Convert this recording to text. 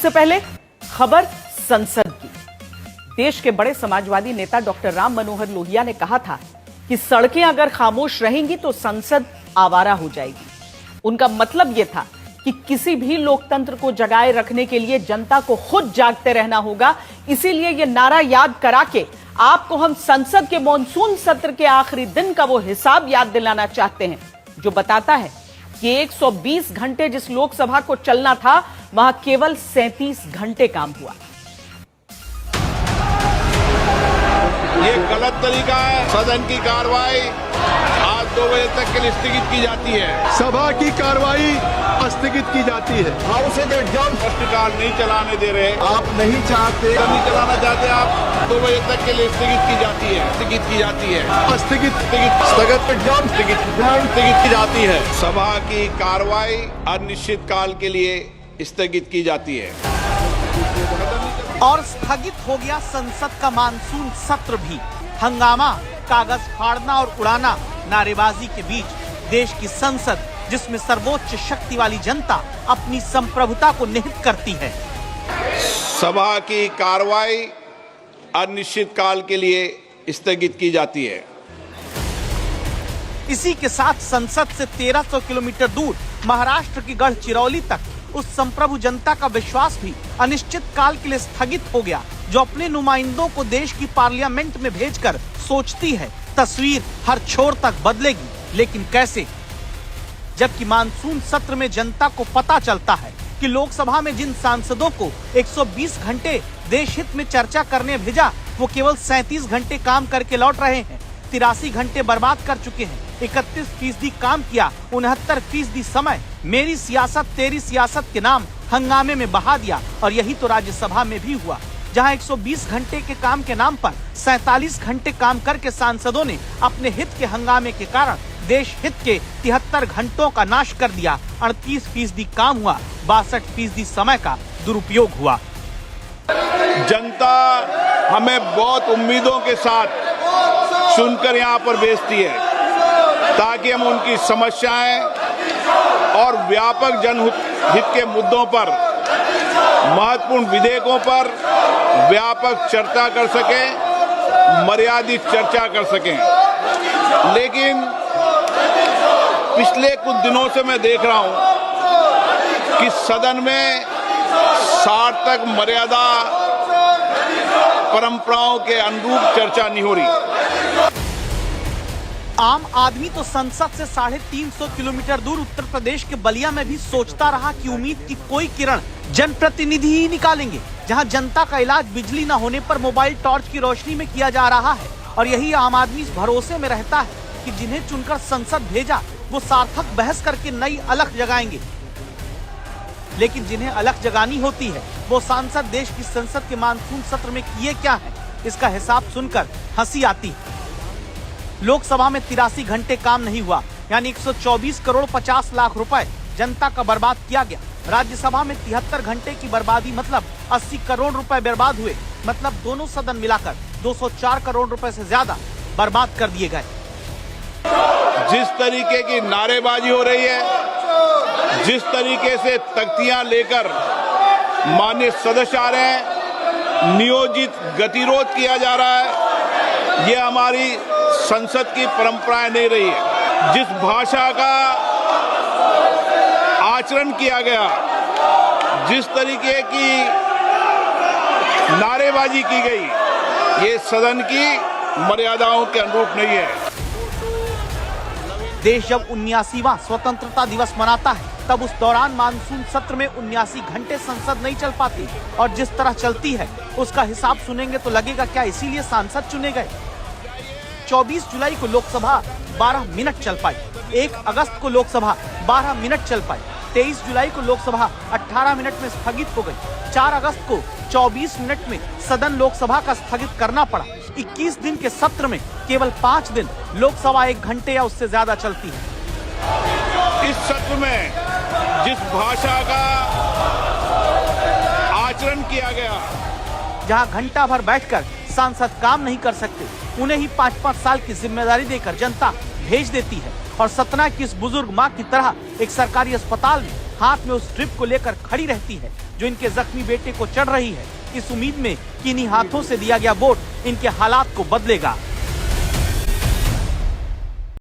सबसे पहले खबर संसद की। देश के बड़े समाजवादी नेता डॉक्टर राम मनोहर लोहिया ने कहा था कि सड़कें अगर खामोश रहेंगी तो संसद आवारा हो जाएगी। उनका मतलब यह था कि किसी भी लोकतंत्र को जगाए रखने के लिए जनता को खुद जागते रहना होगा। इसीलिए यह नारा याद करा के आपको हम संसद के मॉनसून सत्र के आखिरी दिन का वो हिसाब याद दिलाना चाहते हैं जो बताता है कि 120 घंटे जिस लोकसभा को चलना था वहां केवल 37 घंटे काम हुआ। ये गलत तरीका है। सदन की कार्रवाई आज 2 बजे तक के लिए स्थगित की जाती है। सभा की कार्रवाई स्थगित की जाती है। हाउस प्रश्नकाल नहीं चलाने दे रहे। आप नहीं चाहते, नहीं चलाना चाहते आप। 2 बजे तक के लिए स्थगित की जाती है। स्थगित की जाती है। स्थगित की जाती है। सभा की कार्रवाई अनिश्चित काल के लिए स्थगित की जाती है। और स्थगित हो गया संसद का मानसून सत्र भी। हंगामा, कागज फाड़ना और उड़ाना, नारेबाजी के बीच देश की संसद जिसमें सर्वोच्च शक्ति वाली जनता अपनी संप्रभुता को निहित करती है। सभा की कार्रवाई अनिश्चित काल के लिए स्थगित की जाती है। इसी के साथ संसद से 1300 किलोमीटर दूर महाराष्ट्र की गढ़चिरौली तक उस संप्रभु जनता का विश्वास भी अनिश्चित काल के लिए स्थगित हो गया जो अपने नुमाइंदों को देश की पार्लियामेंट में भेजकर सोचती है तस्वीर हर छोर तक बदलेगी, लेकिन कैसे? जबकि मानसून सत्र में जनता को पता चलता है कि लोकसभा में जिन सांसदों को 120 घंटे देश हित में चर्चा करने भेजा वो केवल 37 घंटे काम करके लौट रहे हैं। 83 घंटे बर्बाद कर चुके हैं। 31% काम किया, 69% समय मेरी सियासत तेरी सियासत के नाम हंगामे में बहा दिया। और यही तो राज्यसभा में भी हुआ जहां 120 घंटे के काम के नाम पर 47 घंटे काम करके सांसदों ने अपने हित के हंगामे के कारण देश हित के 73 घंटों का नाश कर दिया। 38% काम हुआ, 62% समय का दुरुपयोग हुआ। जनता हमें बहुत उम्मीदों के साथ सुनकर यहाँ पर भेजती है ताकि हम उनकी समस्याएं और व्यापक जनहित के मुद्दों पर, महत्वपूर्ण विधेयकों पर व्यापक चर्चा कर सकें, मर्यादित चर्चा कर सकें। लेकिन पिछले कुछ दिनों से मैं देख रहा हूं कि सदन में सार्थक मर्यादा परंपराओं के अनुरूप चर्चा नहीं हो रही। आम आदमी तो संसद से 350 किलोमीटर दूर उत्तर प्रदेश के बलिया में भी सोचता रहा कि उम्मीद की कोई किरण जनप्रतिनिधि ही निकालेंगे, जहां जनता का इलाज बिजली न होने पर मोबाइल टॉर्च की रोशनी में किया जा रहा है। और यही आम आदमी इस भरोसे में रहता है कि जिन्हें चुनकर संसद भेजा वो सार्थक बहस करके नई अलख जगाएंगे। लेकिन जिन्हें अलख जगानी होती है वो सांसद देश की संसद के मानसून सत्र में किए क्या है, इसका हिसाब सुनकर हंसी आती है। लोकसभा में 83 घंटे काम नहीं हुआ, यानी 124 करोड़ 50 लाख रुपए जनता का बर्बाद किया गया। राज्यसभा में 73 घंटे की बर्बादी मतलब 80 करोड़ रुपए बर्बाद हुए। मतलब दोनों सदन मिलाकर 204 करोड़ रुपए से ज्यादा बर्बाद कर दिए गए। जिस तरीके की नारेबाजी हो रही है, जिस तरीके से तख्तियां लेकर माननीय सदस्य आ रहे हैं, नियोजित गतिरोध किया जा रहा है, ये हमारी संसद की परंपराएं नहीं रही है। जिस भाषा का आचरण किया गया, जिस तरीके की नारेबाजी की गई, ये सदन की मर्यादाओं के अनुरूप नहीं है। देश जब 79वां स्वतंत्रता दिवस मनाता है तब उस दौरान मानसून सत्र में 79 घंटे संसद नहीं चल पाती। और जिस तरह चलती है उसका हिसाब सुनेंगे तो लगेगा क्या इसीलिए सांसद चुने गए। 24 जुलाई को लोकसभा 12 मिनट चल पाई। 1 अगस्त को लोकसभा 12 मिनट चल पाई। 23 जुलाई को लोकसभा 18 मिनट में स्थगित हो गई। 4 अगस्त को 24 मिनट में सदन लोकसभा का स्थगित करना पड़ा। 21 दिन के सत्र में केवल 5 दिन लोकसभा 1 घंटे या उससे ज्यादा चलती है। इस सत्र में जिस भाषा का आचरण किया गया, जहां घंटा भर बैठकर सांसद काम नहीं कर सकते, उन्हें ही 5-5 साल की जिम्मेदारी देकर जनता भेज देती है। और सतना की इस बुजुर्ग माँ की तरह एक सरकारी अस्पताल में हाथ में उस ड्रिप को लेकर खड़ी रहती है जो इनके जख्मी बेटे को चढ़ रही है, इस उम्मीद में कि इन्हीं हाथों से दिया गया वोट इनके हालात को बदलेगा।